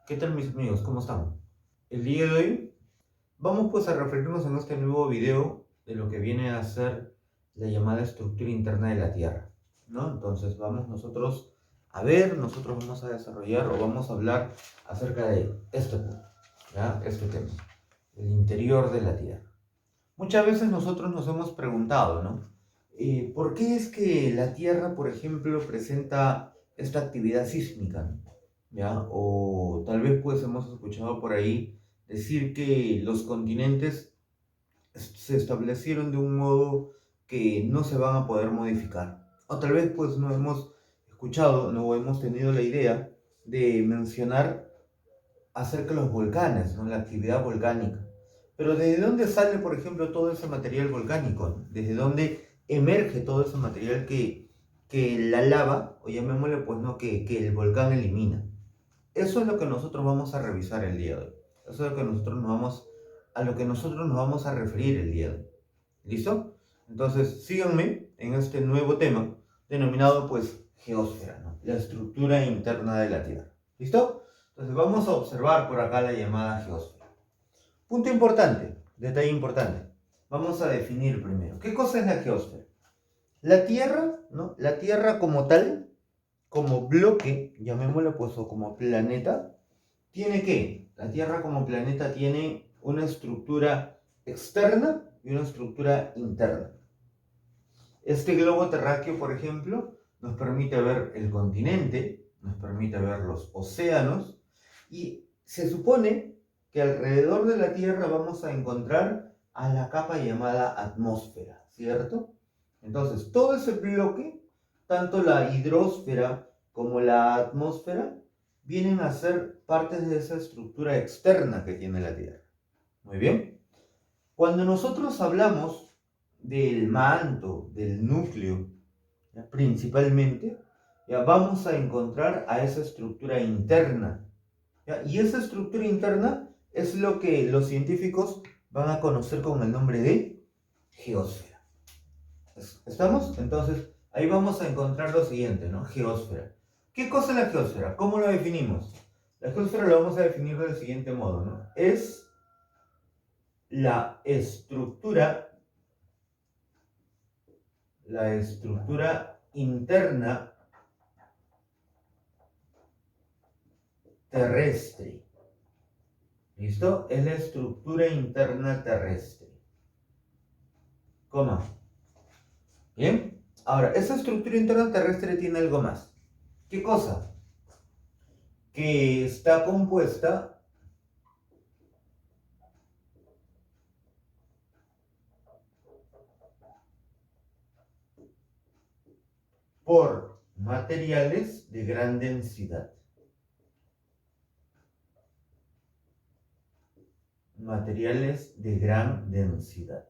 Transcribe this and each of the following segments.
¿Qué tal mis amigos? ¿Cómo están? El día de hoy vamos pues a referirnos en este nuevo video de lo que viene a ser la llamada estructura interna de la Tierra, ¿no? Entonces vamos nosotros a ver, nosotros vamos a desarrollar o vamos a hablar acerca de este punto, ¿ya? Este tema, el interior de la Tierra. Muchas veces nosotros nos hemos preguntado, ¿no? ¿Por qué es que la Tierra, por ejemplo, presenta esta actividad sísmica? ¿Ya? O tal vez pues hemos escuchado por ahí decir que los continentes se establecieron de un modo que no se van a poder modificar. O tal vez pues no hemos escuchado, no hemos tenido la idea de mencionar acerca de los volcanes, ¿no? La actividad volcánica. Pero ¿desde dónde sale, por ejemplo, todo ese material volcánico? ¿No? ¿Desde dónde emerge todo ese material que la lava, o llamémosle pues no, que el volcán elimina? Eso es lo que nosotros vamos a revisar el día de hoy. Eso es lo que a lo que nosotros nos vamos a referir el día de hoy. ¿Listo? Entonces, síganme en este nuevo tema denominado pues geósfera, ¿no? La estructura interna de la Tierra. ¿Listo? Entonces, vamos a observar por acá la llamada geósfera. Punto importante, detalle importante. Vamos a definir primero. ¿Qué cosa es la geósfera? La Tierra, ¿no? La Tierra como tal, como bloque, llamémoslo pues, o como planeta, ¿tiene qué? La Tierra como planeta tiene una estructura externa y una estructura interna. Este globo terráqueo, por ejemplo, nos permite ver el continente, nos permite ver los océanos, y se supone que alrededor de la Tierra vamos a encontrar a la capa llamada atmósfera, ¿cierto? Entonces, todo ese bloque, tanto la hidrosfera como la atmósfera, vienen a ser partes de esa estructura externa que tiene la Tierra. Muy bien. Cuando nosotros hablamos del manto, del núcleo, ¿ya? Principalmente, ya vamos a encontrar a esa estructura interna, ¿ya? Y esa estructura interna es lo que los científicos van a conocer con el nombre de geósfera. ¿Estamos? Entonces, ahí vamos a encontrar lo siguiente, ¿no? Geósfera. ¿Qué cosa es la geósfera? ¿Cómo la definimos? La geósfera la vamos a definir del siguiente modo, ¿no? Es la estructura interna terrestre. ¿Listo? Es la estructura interna terrestre. Coma. Bien. Ahora, esa estructura interna terrestre tiene algo más. ¿Qué cosa? Que está compuesta por materiales de gran densidad. Materiales de gran densidad.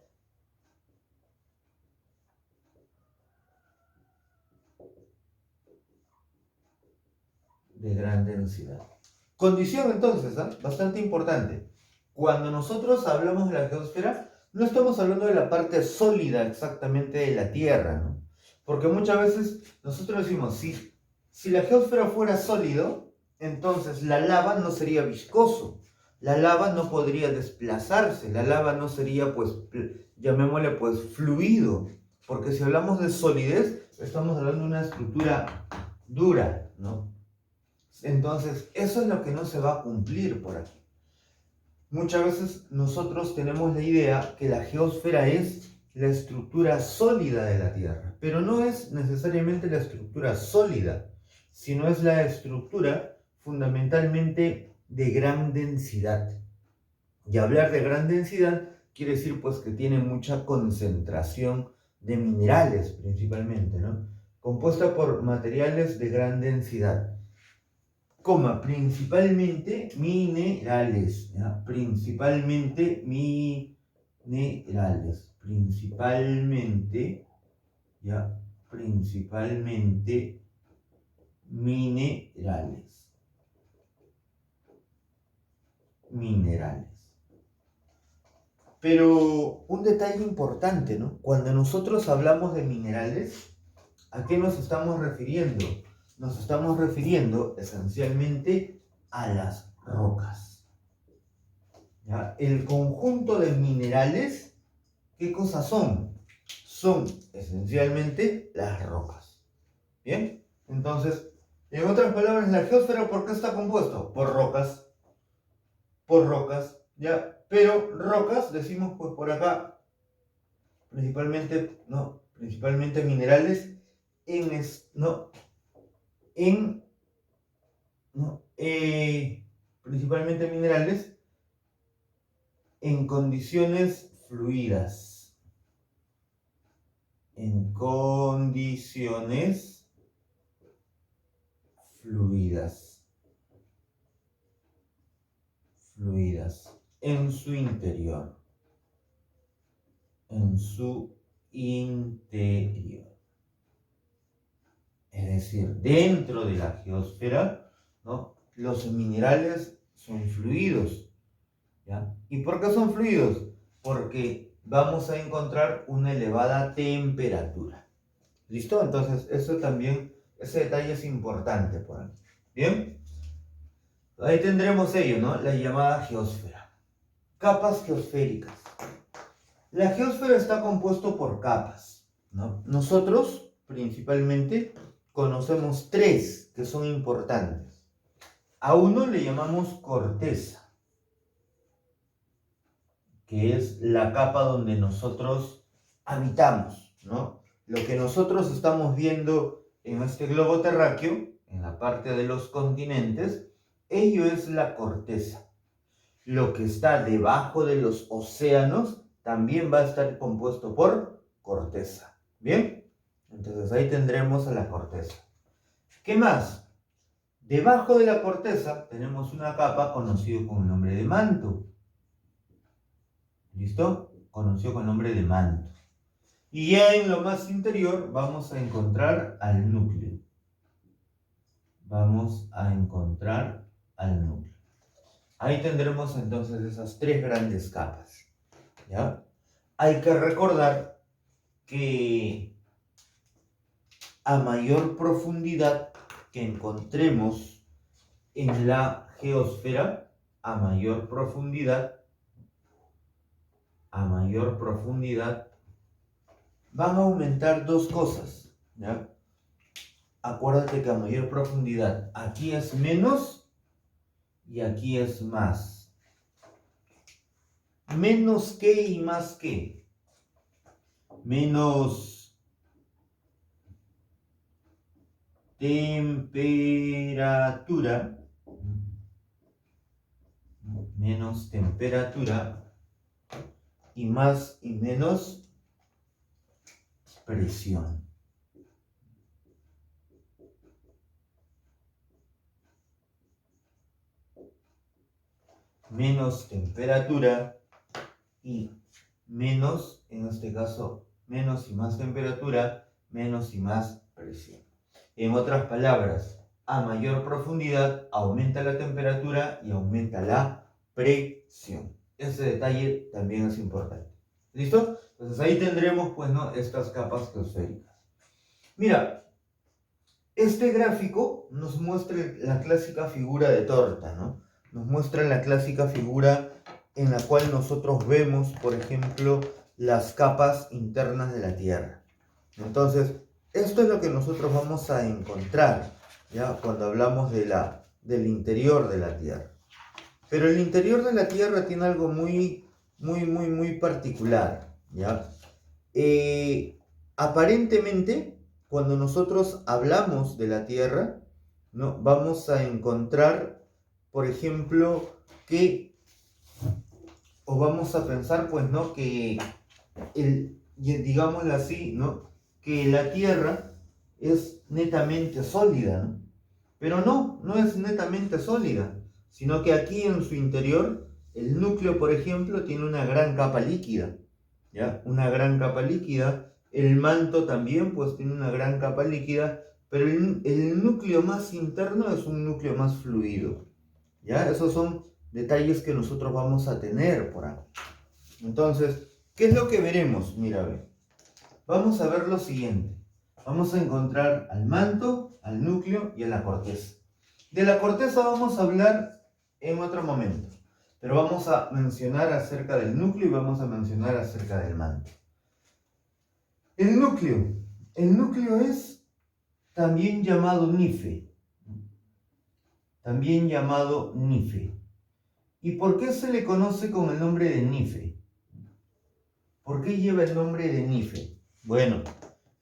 De gran densidad. Condición entonces, bastante importante. Cuando nosotros hablamos de la geósfera, no estamos hablando de la parte sólida exactamente de la Tierra, ¿no? Porque muchas veces nosotros decimos, si la geósfera fuera sólido, entonces la lava no sería viscoso, la lava no podría desplazarse, la lava no sería, pues, llamémosle, pues, fluido. Porque si hablamos de solidez, estamos hablando de una estructura dura, ¿no? Entonces, eso es lo que no se va a cumplir por aquí. Muchas veces nosotros tenemos la idea que la geósfera es la estructura sólida de la Tierra, pero no es necesariamente la estructura sólida, sino es la estructura fundamentalmente de gran densidad. Y hablar de gran densidad quiere decir pues que tiene mucha concentración de minerales principalmente, ¿no? Compuesta por materiales de gran densidad. Principalmente minerales, ¿ya? Principalmente minerales, ¿ya? Principalmente minerales. Pero un detalle importante, ¿no? Cuando nosotros hablamos de minerales, ¿a qué nos estamos refiriendo? Nos estamos refiriendo esencialmente a las rocas. ¿Ya? El conjunto de minerales, ¿qué cosas son? Son esencialmente las rocas. ¿Bien? Entonces, en otras palabras, la geósfera, ¿por qué está compuesto? Por rocas. Por rocas, ¿ya? Pero rocas, decimos pues por acá, principalmente, ¿no? Principalmente minerales en, ¿no? En, ¿no? Principalmente minerales en condiciones fluidas. En condiciones fluidas. Fluidas. En su interior. En su interior. Es decir, dentro de la geósfera, ¿no? Los minerales son fluidos. ¿Ya? ¿Y por qué son fluidos? Porque vamos a encontrar una elevada temperatura. ¿Listo? Entonces, eso también, ese detalle es importante por aquí. ¿Bien? Ahí tendremos ello, ¿no? La llamada geósfera. Capas geosféricas. La geósfera está compuesto por capas, ¿no? Nosotros, principalmente, conocemos tres que son importantes. A uno le llamamos corteza, que es la capa donde nosotros habitamos, ¿no? Lo que nosotros estamos viendo en este globo terráqueo, en la parte de los continentes, ello es la corteza. Lo que está debajo de los océanos también va a estar compuesto por corteza. ¿Bien? Entonces ahí tendremos a la corteza. ¿Qué más? Debajo de la corteza tenemos una capa conocida con el nombre de manto. ¿Listo? Conocido con el nombre de manto. Y ya en lo más interior vamos a encontrar al núcleo. Vamos a encontrar al núcleo. Ahí tendremos entonces esas tres grandes capas. ¿Ya? Hay que recordar que a mayor profundidad que encontremos en la geósfera, a mayor profundidad, van a aumentar dos cosas. ¿Ya? Acuérdate que a mayor profundidad, aquí es menos y aquí es más. ¿Menos qué y más qué? Menos temperatura. Menos temperatura y más y menos presión. Menos temperatura y menos, en este caso, menos y más temperatura, menos y más presión. En otras palabras, a mayor profundidad aumenta la temperatura y aumenta la presión. Ese detalle también es importante. ¿Listo? Entonces ahí tendremos, pues, ¿no? Estas capas geosféricas. Mira, este gráfico nos muestra la clásica figura de torta, ¿no? Nos muestra la clásica figura en la cual nosotros vemos, por ejemplo, las capas internas de la Tierra. Entonces, esto es lo que nosotros vamos a encontrar, ¿ya? Cuando hablamos del interior de la Tierra. Pero el interior de la Tierra tiene algo muy particular, ¿ya? Aparentemente, cuando nosotros hablamos de la Tierra, ¿no? Vamos a encontrar, por ejemplo, o vamos a pensar, pues, ¿no? Que, digámoslo así, ¿no? Que la Tierra es netamente sólida, ¿no? Pero no es netamente sólida, sino que aquí en su interior, el núcleo, por ejemplo, tiene una gran capa líquida, ¿ya? Una gran capa líquida. El manto también, pues, tiene una gran capa líquida, pero el núcleo más interno es un núcleo más fluido, ¿ya? Esos son detalles que nosotros vamos a tener por aquí. Entonces, ¿qué es lo que veremos? Mira, a ver. Vamos a ver lo siguiente. Vamos a encontrar al manto, al núcleo y a la corteza. De la corteza vamos a hablar en otro momento. Pero vamos a mencionar acerca del núcleo y vamos a mencionar acerca del manto. El núcleo es también llamado nife. También llamado nife. ¿Y por qué se le conoce con el nombre de nife? ¿Por qué lleva el nombre de nife? Bueno,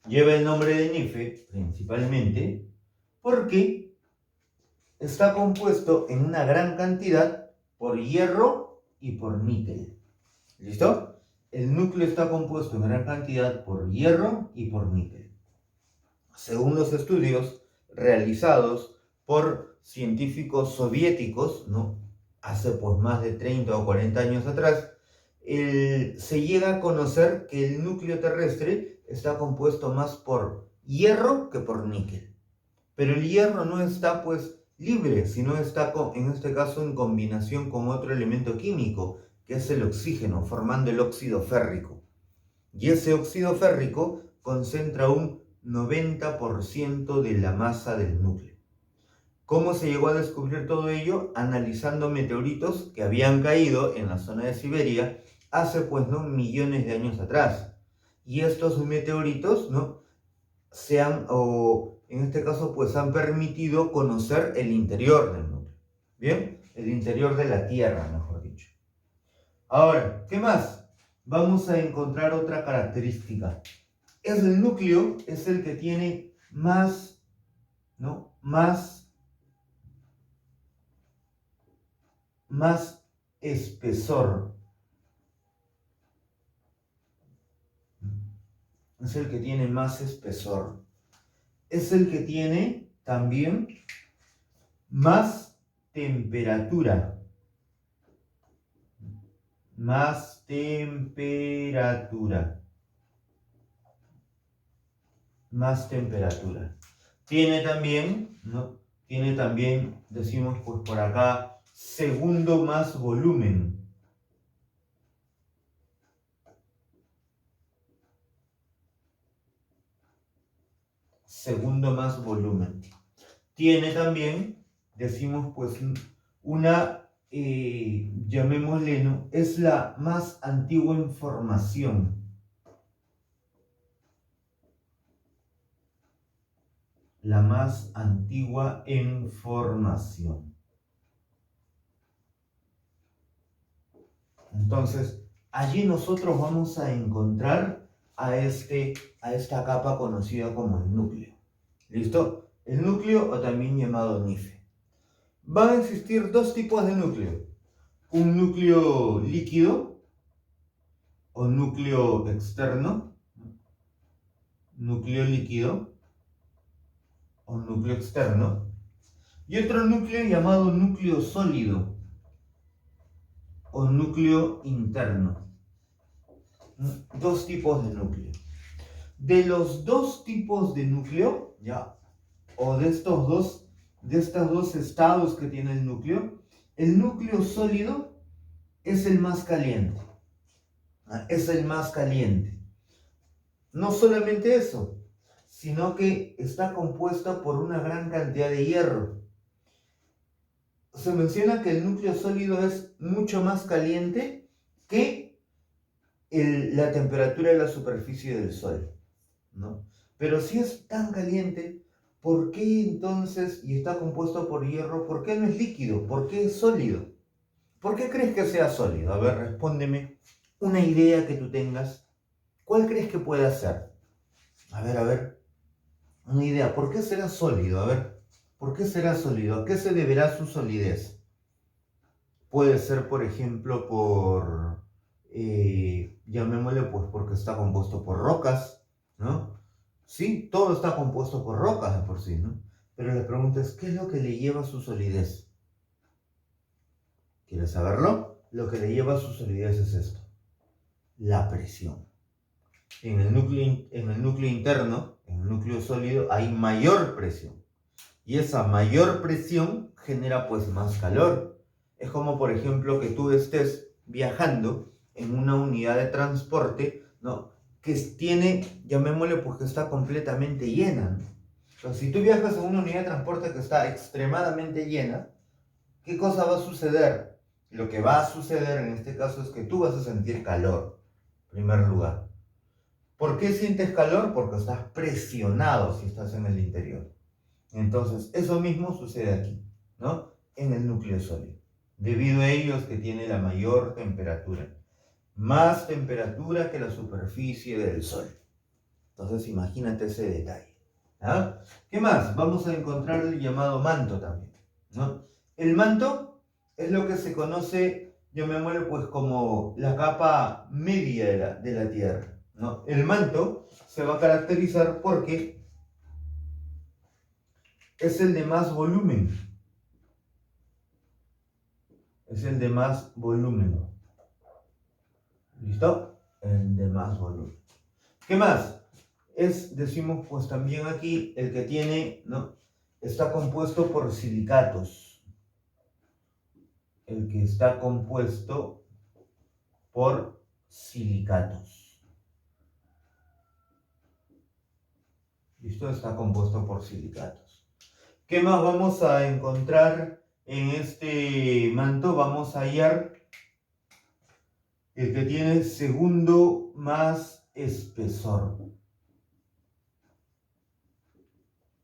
lleva el nombre de nife principalmente porque está compuesto en una gran cantidad por hierro y por níquel. ¿Listo? El núcleo está compuesto en gran cantidad por hierro y por níquel. Según los estudios realizados por científicos soviéticos, ¿no? Hace pues más de 30 o 40 años atrás, se llega a conocer que el núcleo terrestre está compuesto más por hierro que por níquel. Pero el hierro no está pues libre, sino está en este caso en combinación con otro elemento químico, que es el oxígeno, formando el óxido férrico. Y ese óxido férrico concentra un 90% de la masa del núcleo. ¿Cómo se llegó a descubrir todo ello? Analizando meteoritos que habían caído en la zona de Siberia hace pues no millones de años atrás. Y estos meteoritos, ¿no? En este caso pues han permitido conocer el interior del núcleo. ¿Bien? El interior de la Tierra, mejor dicho. Ahora, ¿qué más? Vamos a encontrar otra característica. El núcleo es el que tiene más, ¿no? Más espesor. Es el que tiene más espesor. Es el que tiene también más temperatura. Más temperatura. Más temperatura. Tiene también, ¿no? Tiene también, decimos pues por acá, segundo más volumen. Segundo más volumen. Tiene también, decimos pues, llamémosle, ¿no? Es la más antigua en formación. La más antigua en formación. Entonces, allí nosotros vamos a encontrar a esta capa conocida como el núcleo. ¿Listo? El núcleo, o también llamado nife. Van a existir dos tipos de núcleo. Un núcleo líquido o núcleo externo. Núcleo líquido o núcleo externo. Y otro núcleo llamado núcleo sólido o núcleo interno. Dos tipos de núcleo. De los dos tipos de núcleo, ya, o de estos dos estados que tiene el núcleo sólido es el más caliente. Es el más caliente. No solamente eso, sino que está compuesta por una gran cantidad de hierro. Se menciona que el núcleo sólido es mucho más caliente que la temperatura de la superficie del Sol, ¿no? Pero si es tan caliente, ¿por qué entonces, y está compuesto por hierro, por qué no es líquido? ¿Por qué es sólido? ¿Por qué crees que sea sólido? A ver, respóndeme una idea que tú tengas. ¿Cuál crees que puede ser? A ver, una idea. ¿Por qué será sólido? A ver, ¿por qué será sólido? ¿A qué se deberá su solidez? Puede ser, por ejemplo, llamémosle pues porque está compuesto por rocas, ¿no? Sí, todo está compuesto por rocas de por sí, ¿no? Pero la pregunta es, ¿qué es lo que le lleva a su solidez? ¿Quieres saberlo? Lo que le lleva a su solidez es esto: la presión. En el núcleo interno, en el núcleo sólido, hay mayor presión. Y esa mayor presión genera pues más calor. Es como, por ejemplo, que tú estés viajando en una unidad de transporte, ¿no? Que tiene, llamémosle pues que está completamente llena, ¿no? Entonces, si tú viajas en una unidad de transporte que está extremadamente llena, ¿qué cosa va a suceder? Lo que va a suceder en este caso es que tú vas a sentir calor, en primer lugar. ¿Por qué sientes calor? Porque estás presionado si estás en el interior. Entonces, eso mismo sucede aquí, ¿no? En el núcleo sólido. Debido a ello es que tiene la mayor temperatura. Más temperatura que la superficie del Sol. Entonces, imagínate ese detalle. ¿Ah? ¿Qué más? Vamos a encontrar el llamado manto también, ¿no? El manto es lo que se conoce, llamémosle pues como la capa media de la Tierra, ¿no? El manto se va a caracterizar porque es el de más volumen. Es el de más volumen. ¿Listo? El de más volumen. ¿Qué más? Decimos pues también aquí, el que tiene, ¿no? Está compuesto por silicatos. El que está compuesto por silicatos. ¿Listo? Está compuesto por silicatos. ¿Qué más vamos a encontrar en este manto? Vamos a hallar el que tiene segundo más espesor.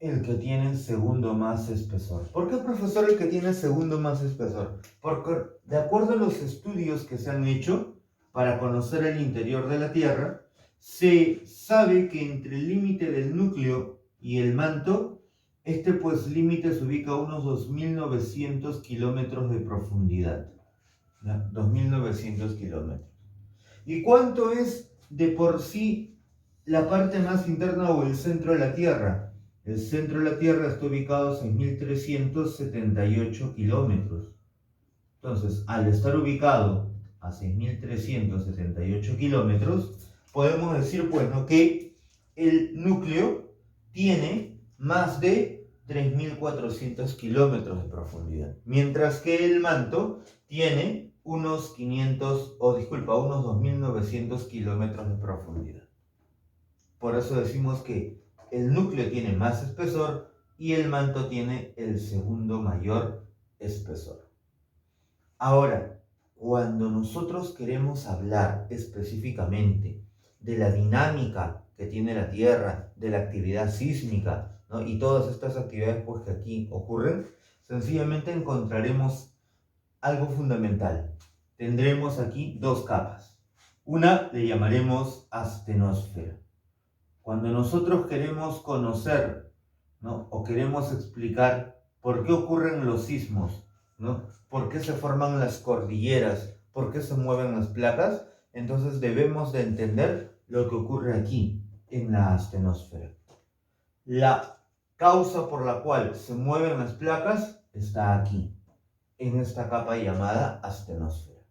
El que tiene segundo más espesor. ¿Por qué, profesor, el que tiene segundo más espesor? Porque de acuerdo a los estudios que se han hecho para conocer el interior de la Tierra, se sabe que entre el límite del núcleo y el manto, este pues límite se ubica a unos 2.900 kilómetros de profundidad. ¿Ya? 2.900 kilómetros. ¿Y cuánto es de por sí la parte más interna o el centro de la Tierra? El centro de la Tierra está ubicado a 6.378 kilómetros. Entonces, al estar ubicado a 6.378 kilómetros, podemos decir, pues, ¿no?, que el núcleo tiene más de 3.400 kilómetros de profundidad, mientras que el manto tiene unos 2.900 kilómetros de profundidad. Por eso decimos que el núcleo tiene más espesor y el manto tiene el segundo mayor espesor. Ahora, cuando nosotros queremos hablar específicamente de la dinámica que tiene la Tierra, de la actividad sísmica, ¿no?, y todas estas actividades pues, que aquí ocurren, sencillamente encontraremos algo fundamental. Tendremos aquí dos capas. Una le llamaremos astenosfera. Cuando nosotros queremos conocer, ¿no?, o queremos explicar por qué ocurren los sismos, ¿no?, por qué se forman las cordilleras, por qué se mueven las placas, entonces debemos de entender lo que ocurre aquí, en la astenosfera. La causa por la cual se mueven las placas está aquí, en esta capa llamada astenosfera.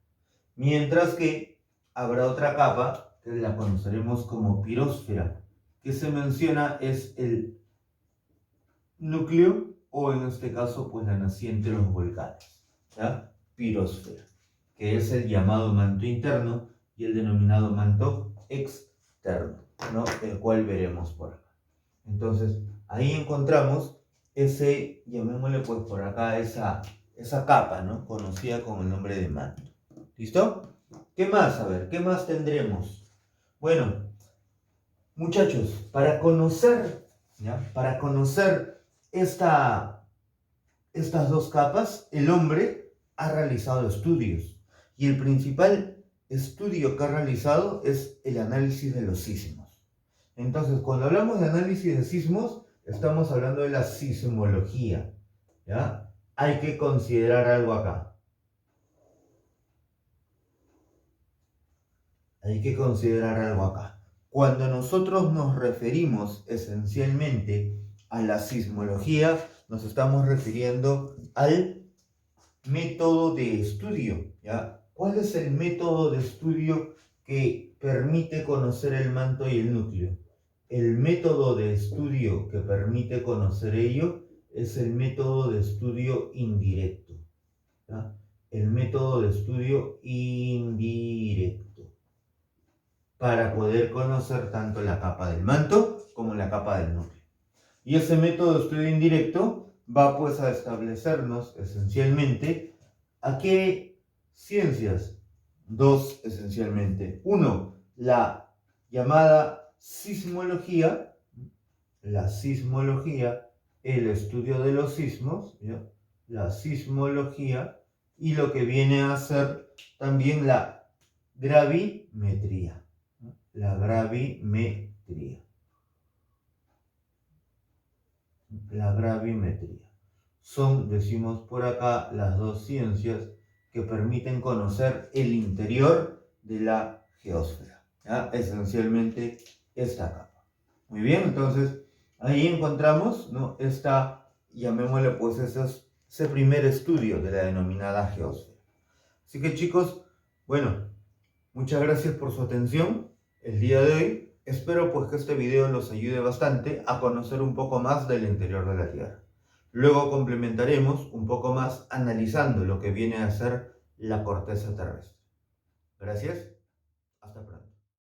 Mientras que habrá otra capa que la conoceremos como pirosfera, que se menciona es el núcleo o en este caso pues la naciente de los volcanes, ¿ya? Pirosfera, que es el llamado manto interno y el denominado manto externo, ¿no?, el cual veremos por acá. Entonces ahí encontramos ese, llamémosle pues por acá, esa capa, ¿no?, conocida con el nombre de manto. ¿Listo? ¿Qué más? A ver, ¿qué más tendremos? Bueno, muchachos, para conocer, ¿ya?, para conocer estas dos capas, el hombre ha realizado estudios. Y el principal estudio que ha realizado es el análisis de los sismos. Entonces, cuando hablamos de análisis de sismos, estamos hablando de la sismología, ¿ya? Hay que considerar algo acá. Cuando nosotros nos referimos esencialmente a la sismología, nos estamos refiriendo al método de estudio, ¿ya? ¿Cuál es el método de estudio que permite conocer el manto y el núcleo? El método de estudio que permite conocer ello es el método de estudio indirecto, ¿ya? El método de estudio indirecto, para poder conocer tanto la capa del manto como la capa del núcleo. Y ese método de estudio indirecto va pues a establecernos esencialmente a qué ciencias. Dos esencialmente. Uno, la llamada sismología, el estudio de los sismos, ¿ya? La sismología, y lo que viene a ser también la gravimetría, ¿no? La gravimetría. La gravimetría. Son, decimos por acá, las dos ciencias que permiten conocer el interior de la geósfera, ¿ya? Esencialmente esta capa. Muy bien, entonces ahí encontramos, ¿no?, llamémosle pues ese primer estudio de la denominada geósfera. Así que chicos, bueno, muchas gracias por su atención el día de hoy. Espero pues que este video los ayude bastante a conocer un poco más del interior de la Tierra. Luego complementaremos un poco más analizando lo que viene a ser la corteza terrestre. Gracias.